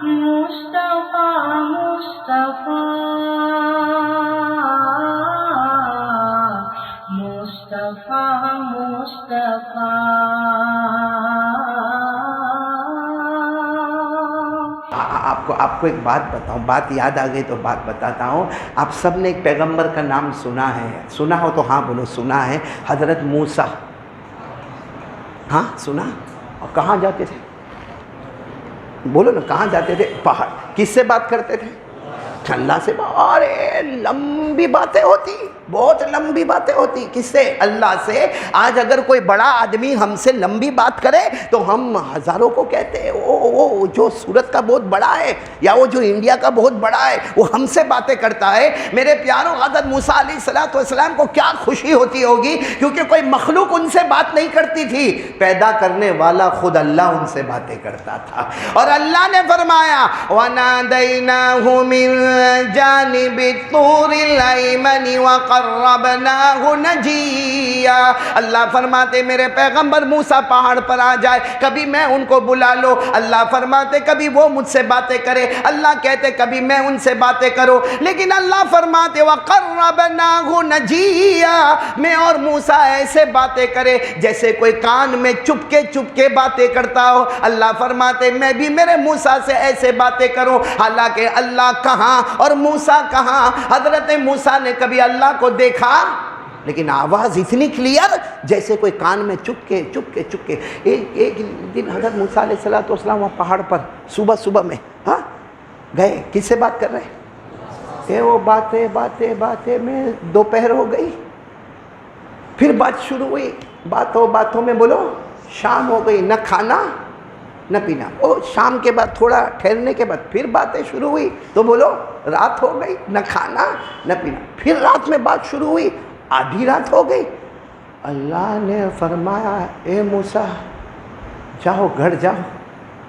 مصطفیٰ مصطفیٰ مصطفیٰ مصطفیٰ. آپ کو ایک بات بتاؤں، بات یاد آ گئی تو بات بتاتا ہوں. آپ سب نے ایک پیغمبر کا نام سنا ہے، سنا ہو تو ہاں بولو. سنا ہے حضرت موسیٰ. ہاں سنا. اور کہاں جاتے تھے؟ بولو نا، کہاں جاتے تھے؟ پہاڑ. کس سے بات کرتے تھے؟ اللہ سے. ارے لمبی باتیں ہوتی، بہت لمبی باتیں ہوتی. کس سے؟ اللہ سے. آج اگر کوئی بڑا آدمی ہم سے لمبی بات کرے تو ہم ہزاروں کو کہتے ہیں وہ جو سورت کا بہت بڑا ہے یا وہ جو انڈیا کا بہت بڑا ہے وہ ہم سے باتیں کرتا ہے. میرے پیاروں، حضرت موسیٰ علیہ السلام کو کیا خوشی ہوتی ہوگی، کیونکہ کوئی مخلوق ان سے بات نہیں کرتی تھی. پیدا کرنے والا خود اللہ ان سے باتیں کرتا تھا. اور اللہ نے فرمایا وَنَادَيْنَاهُ مِن جانب الطور الایمن وقربناہ نجیا. اللہ فرماتے میرے پیغمبر موسیٰ پہاڑ پر آ جائے، کبھی میں ان کو بلا لو. اللہ فرماتے کبھی وہ مجھ سے باتیں کرے، اللہ کہتے کبھی میں ان سے باتیں کروں. لیکن اللہ فرماتے وقربناہ نجیا، میں اور موسیٰ ایسے باتیں کرے جیسے کوئی کان میں چپ کے باتیں کرتا ہو. اللہ فرماتے میں بھی میرے موسیٰ سے ایسے باتیں کروں. حالانکہ اللہ کہاں اور موسیٰ کہاں. حضرت موسیٰ نے کبھی اللہ کو دیکھا لیکن آواز اتنی کلیئر جیسے کوئی کان میں چپ کے. ایک دن حضرت موسیٰ علیہ السلام وہاں پہاڑ پر صبح میں گئے. کس سے بات کر رہے ہیں؟ وہ باتیں میں دوپہر ہو گئی. پھر بات شروع ہوئی. باتوں میں بولو شام ہو گئی. نہ کھانا نہ پینا. شام کے بعد تھوڑا ٹھہرنے کے بعد پھر باتیں شروع ہوئی تو بولو رات ہو گئی. نہ کھانا نہ پینا. پھر رات میں بات شروع ہوئی، آدھی رات ہو گئی. اللہ نے فرمایا اے موسیٰ جاؤ گھر جاؤ.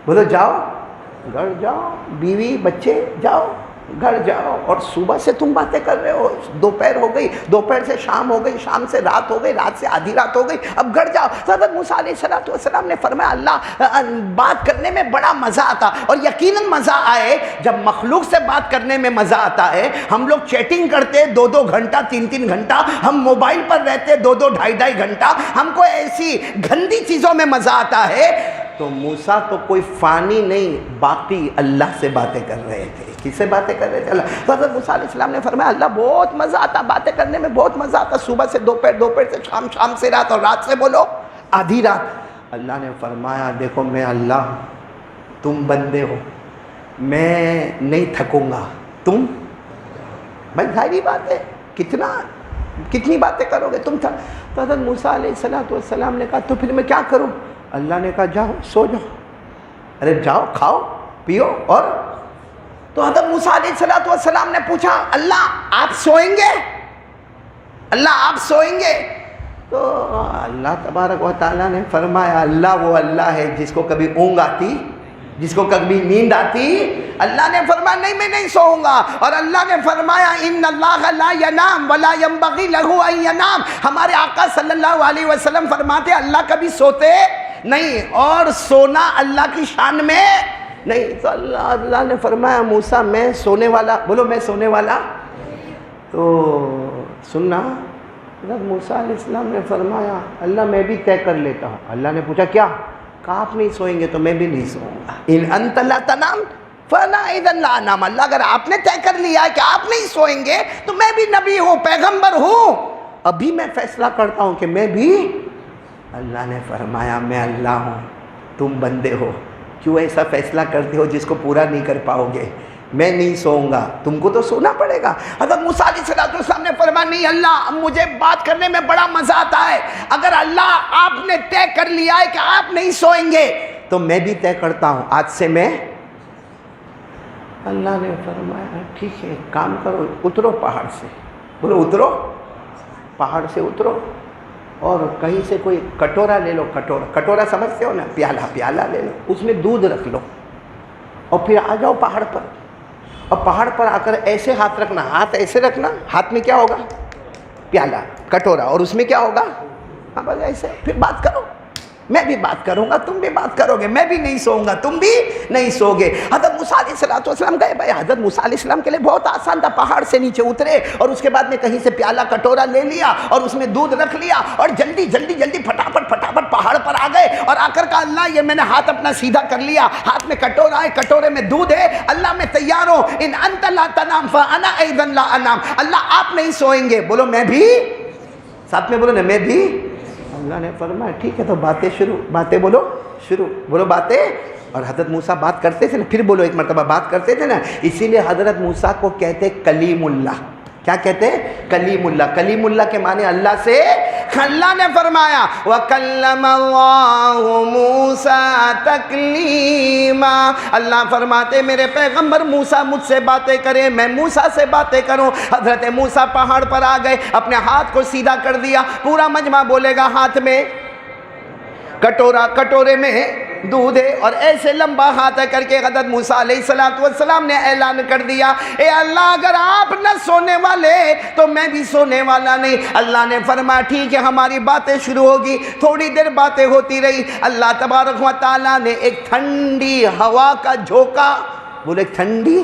بولو جاؤ گھر جاؤ. بیوی بچے جاؤ گھر جاؤ. اور صبح سے تم باتیں کر رہے ہو. دوپہر ہو گئی، دوپہر سے شام ہو گئی، شام سے رات ہو گئی، رات سے آدھی رات ہو گئی. اب گھر جاؤ. حضرت موسیٰ علیہ السلام نے فرمایا اللہ بات کرنے میں بڑا مزہ آتا. اور یقیناً مزہ آئے جب مخلوق سے بات کرنے میں مزہ آتا ہے. ہم لوگ چیٹنگ کرتے 2 گھنٹہ 3 گھنٹہ، ہم موبائل پر رہتے 2 2.5 گھنٹہ، ہم کو ایسی گندی چیزوں میں مزہ آتا ہے. تو موسیٰ تو کوئی فانی نہیں، باقی اللہ سے باتیں کر رہے تھے. کس سے باتیں کر رہے تھے؟ اللہ. تو حضرت موسیٰ علیہ السلام نے فرمایا اللہ بہت مزہ آتا، باتیں کرنے میں بہت مزہ آتا. صبح سے دوپہر، دوپہر سے شام، شام سے رات، اور رات سے بولو آدھی رات. اللہ نے فرمایا دیکھو میں اللہ ہوں، تم بندے ہو، میں نہیں تھکوں گا. تم بھائی ظاہری بات ہے کتنی باتیں کرو گے تم تھا. تو حضرت موسیٰ علیہ السلام نے کہا تو پھر میں کیا کروں؟ اللہ نے کہا جاؤ سو جاؤ. ارے جاؤ کھاؤ پیو. اور تو حضرت موسیٰ علیہ السلام نے پوچھا اللہ آپ سوئیں گے؟ اللہ آپ سوئیں گے؟ تو اللہ تبارک و تعالیٰ نے فرمایا اللہ وہ اللہ ہے جس کو کبھی اونگ آتی، جس کو کبھی نیند آتی. اللہ نے فرمایا نہیں میں نہیں سوؤں گا. اور اللہ نے فرمایا ان اللہ لا ینام ولا ينبغي له ان ینام. ہمارے آقا صلی اللہ علیہ وسلم فرماتے اللہ کبھی سوتے نہیں اور سونا اللہ کی شان میں نہیں. تو اللہ نے فرمایا موسیٰ میں سونے والا. بولو میں سونے والا. تو سننا حضرت موسیٰ علیہ السلام نے فرمایا اللہ میں بھی طے کر لیتا ہوں. اللہ نے پوچھا کیا؟ کہا آپ نہیں سوئیں گے تو میں بھی نہیں سوؤں گا. ان انت لا تنام فانا اذا لا انام. اللہ اگر آپ نے طے کر لیا ہے کہ آپ نہیں سوئیں گے تو میں بھی نبی ہوں، پیغمبر ہوں، ابھی میں فیصلہ کرتا ہوں کہ میں بھی. اللہ نے فرمایا میں اللہ ہوں، تم بندے ہو، کیوں ایسا فیصلہ کرتے ہو جس کو پورا نہیں کر پاؤ گے؟ میں نہیں سوؤں گا، تم کو تو سونا پڑے گا. حضرت موسیٰ علیہ السلام نے فرمایا نہیں اللہ مجھے بات کرنے میں بڑا مزہ آتا ہے. اگر اللہ آپ نے طے کر لیا ہے کہ آپ نہیں سوئیں گے تو میں بھی طے کرتا ہوں آج سے میں. اللہ نے فرمایا ٹھیک ہے کام کرو، اترو پہاڑ سے. بولو اترو پہاڑ سے اترو اور کہیں سے کوئی کٹورا لے لو. کٹورا سمجھتے ہو نا؟ پیالہ لے لو، اس میں دودھ رکھ لو اور پھر آ جاؤ پہاڑ پر. اور پہاڑ پر آ کر ایسے ہاتھ رکھنا، ہاتھ ایسے رکھنا، ہاتھ میں کیا ہوگا؟ پیالہ کٹورا، اور اس میں کیا ہوگا؟ ہاں بس ایسے. پھر بات کرو. میں بھی بات کروں گا، تم بھی بات کرو گے، میں بھی نہیں سوؤں گا، تم بھی نہیں سو گے۔ حضرت موسیٰ علیہ السلام گئے بھائی، حضرت موسیٰ علیہ السلام کے لیے بہت آسان تھا، پہاڑ سے نیچے اترے اور اس کے بعد میں کہیں سے پیالہ کٹورا لے لیا اور اس میں دودھ رکھ لیا اور جلدی پھٹافٹ پہاڑ پر آ گئے اور آ کر کہا اللہ یہ میں نے ہاتھ اپنا سیدھا کر لیا، ہاتھ میں کٹورا ہے، کٹورے میں دودھ ہے، اللہ میں تیار ہوں، ان انت لا تنام فانا ایضا لا انام، اللہ آپ نہیں سوئیں گے، بولو میں بھی، ساتھ میں بولو نا میں بھی۔ اللہ نے فرمایا ٹھیک ہے تو باتیں شروع، باتیں بولو شروع، بولو باتیں۔ اور حضرت موسیٰ بات کرتے تھے نا، پھر بولو ایک مرتبہ بات کرتے تھے نا، اسی لیے حضرت موسیٰ کو کہتے کلیم اللہ۔ کیا کہتے ہیں؟ کلیم اللہ۔ کلیم اللہ کے معنی اللہ سے، اللہ نے فرمایا وَكَلَّمَ اللَّهُ مُوسَىٰ تَكْلِيمًا، اللہ فرماتے میرے پیغمبر موسیٰ مجھ سے باتیں کریں، میں موسیٰ سے باتیں کروں۔ حضرت موسیٰ پہاڑ پر آ گئے، اپنے ہاتھ کو سیدھا کر دیا، پورا مجمع بولے گا ہاتھ میں کٹورا، کٹورے میں دودھ ہے، اور ایسے لمبا ہاتھ کر کے حضرت موسیٰ علیہ السلام نے اعلان کر دیا اے اللہ اگر آپ نہ سونے والے تو میں بھی سونے والا نہیں۔ اللہ نے فرمایا ٹھیک ہے ہماری باتیں شروع ہوگی۔ تھوڑی دیر باتیں ہوتی رہی، اللہ تبارک و تعالیٰ نے ایک ٹھنڈی ہوا کا جھونکا، بولے ٹھنڈی،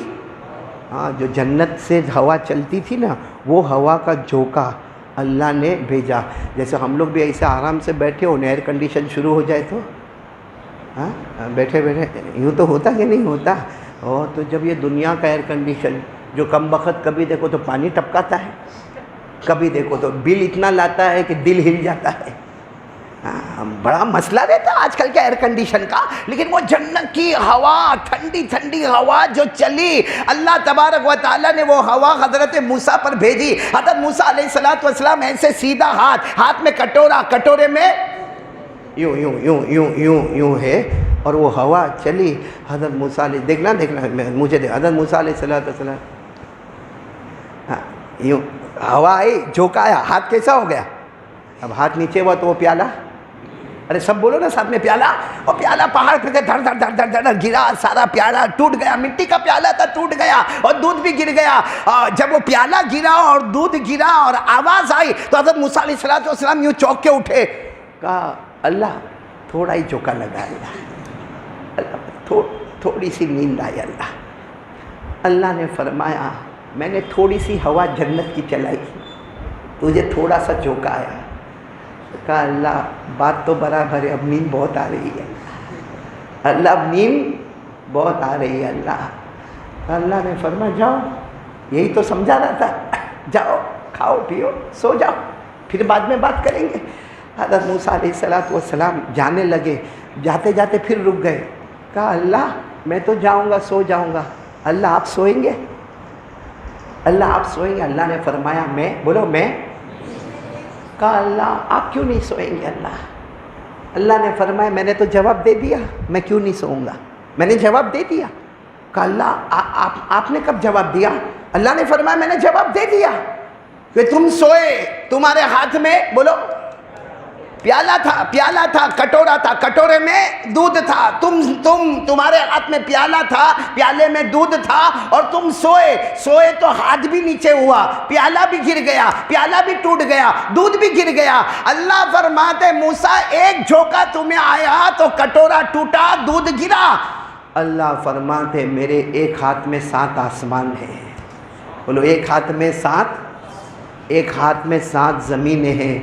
ہاں جو جنت سے ہوا چلتی تھی نا وہ ہوا کا جھونکا اللہ نے بھیجا۔ جیسے ہم لوگ بھی ایسے آرام سے بیٹھے ہو، ایئر کنڈیشن شروع ہو جائے تو ہاں بیٹھے یوں تو ہوتا کہ نہیں ہوتا؟ اور تو جب یہ دنیا کا ایئر کنڈیشن جو کم بخت کبھی دیکھو تو پانی ٹپکاتا ہے، کبھی دیکھو تو بل اتنا لاتا ہے کہ دل ہل جاتا ہے، بڑا مسئلہ رہتا ہے آج کل کے ایئر کنڈیشن کا۔ لیکن وہ جنت کی ہوا، ٹھنڈی ٹھنڈی ہوا جو چلی، اللہ تبارک و تعالیٰ نے وہ ہوا حضرت موسیٰ پر بھیجی۔ حضرت موسیٰ علیہ السلام ایسے سیدھا ہاتھ میں کٹورا، کٹورے میں یوں یوں یوں یوں یوں یوں ہے، اور وہ ہوا چلی۔ حضرت موسیٰ علیہ دیکھنا مجھے حضرت موسیٰ علیہ السلام ہاں یوں ہوا آئی، جھونکا آیا، ہاتھ کیسا ہو گیا؟ اب ہاتھ نیچے ہوا تو وہ پیالہ، ارے سب بولو نا ساتھ میں، پیالہ، وہ پیالہ پہاڑ پہ دھڑ دھڑ دھڑ دھڑ دھڑ گرا، سارا پیالہ ٹوٹ گیا، مٹی کا پیالہ تھا ٹوٹ گیا، اور دودھ بھی گر گیا۔ جب وہ پیالہ گرا اور دودھ گرا اور آواز آئی تو حضرت موسیٰ علیہ السلام یوں چونک کے اٹھے، کہا اللہ تھوڑا ہی جھونکا لگا، اللہ تھوڑی سی نیند آئی۔ اللہ نے فرمایا میں نے تھوڑی سی ہوا جنت کی چلائی، تجھے تھوڑا سا جھونکا آیا۔ کہا اللہ بات تو برابر ہے، اب نیند بہت آ رہی ہے اللہ، اب نیند بہت آ رہی ہے اللہ نے فرمایا جاؤ، یہی تو سمجھا رہا تھا، جاؤ کھاؤ پیو سو جاؤ، پھر بعد میں بات کریں گے۔ حضرت موسیٰ علیہ السلام جانے لگے، جاتے جاتے پھر رک گئے، کہا اللہ میں تو جاؤں گا، سو جاؤں گا، اللہ آپ سوئیں گے؟ اللہ آپ سوئیں گے؟ اللہ نے فرمایا میں، بولو میں۔ کہا اللہ آپ کیوں نہیں سوئیں گے؟ اللہ نے فرمایا میں نے تو جواب دے دیا، میں کیوں نہیں سوؤں گا، میں نے جواب دے دیا۔ کہا اللہ آپ نے کب جواب دیا؟ اللہ نے فرمایا میں نے جواب دے دیا کہ تم سوئے، تمہارے ہاتھ میں بولو پیالہ تھا، کٹورا تھا، کٹورے میں دودھ تھا، تمہارے ہاتھ میں پیالہ تھا، پیالے میں دودھ تھا، اور تم سوئے تو ہاتھ بھی نیچے ہوا، پیالہ بھی گر گیا، پیالہ بھی ٹوٹ گیا، دودھ بھی گر گیا۔ اللہ فرماتے موسیٰ ایک جھونکا تمہیں آیا تو کٹورا ٹوٹا، دودھ گرا۔ اللہ فرماتے میرے ایک ہاتھ میں 7 آسمان ہیں، بولو ایک ہاتھ میں 7، ایک ہاتھ میں 7 زمینیں ہیں،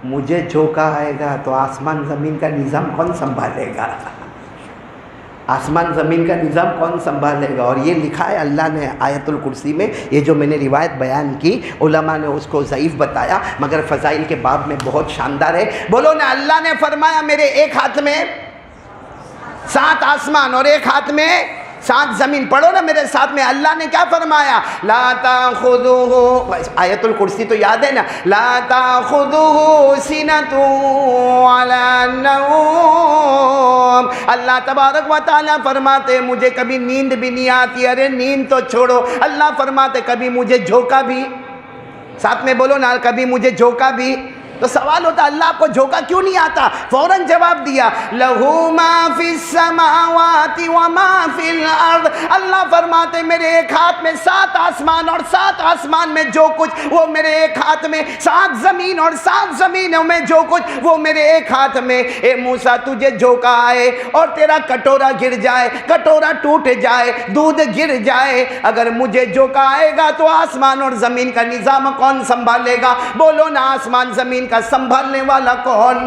مجھے جھونکا آئے گا تو آسمان زمین کا نظام کون سنبھالے گا؟ آسمان زمین کا نظام کون سنبھالے گا؟ اور یہ لکھا ہے اللہ نے آیت الکرسی میں، یہ جو میں نے روایت بیان کی علماء نے اس کو ضعیف بتایا مگر فضائل کے باب میں بہت شاندار ہے۔ بولو نا اللہ نے فرمایا میرے ایک ہاتھ میں 7 آسمان اور ایک ہاتھ میں 7 زمین۔ پڑھو نا میرے ساتھ میں، اللہ نے کیا فرمایا؟ لا تاخذوہ، آیت الکرسی تو یاد ہے نا، لا تاخذوہ سنۃ ولا نوم۔ اللہ تبارک و تعالیٰ فرماتے مجھے کبھی نیند بھی نہیں آتی، ارے نیند تو چھوڑو، اللہ فرماتے کبھی مجھے جھونکا بھی، ساتھ میں بولو نا کبھی مجھے جھونکا بھی تو سوال ہوتا اللہ آپ کو جھونکا کیوں نہیں آتا؟ فوراً جواب دیا لہو ما فی السماوات و ما فی الارض، اللہ فرماتے میرے ایک ہاتھ میں 7 آسمان اور 7 آسمان میں جو کچھ وہ میرے ایک ہاتھ میں، 7 زمین اور 7 زمینوں میں جو کچھ وہ میرے ایک ہاتھ میں۔ اے موسیٰ تجھے جھونکا آئے اور تیرا کٹورا گر جائے، کٹورا ٹوٹ جائے، دودھ گر جائے، اگر مجھے جھونکا آئے گا تو آسمان اور زمین کا نظام کون سنبھالے گا؟ بولو نا آسمان زمین کا سنبھالنے والا کون؟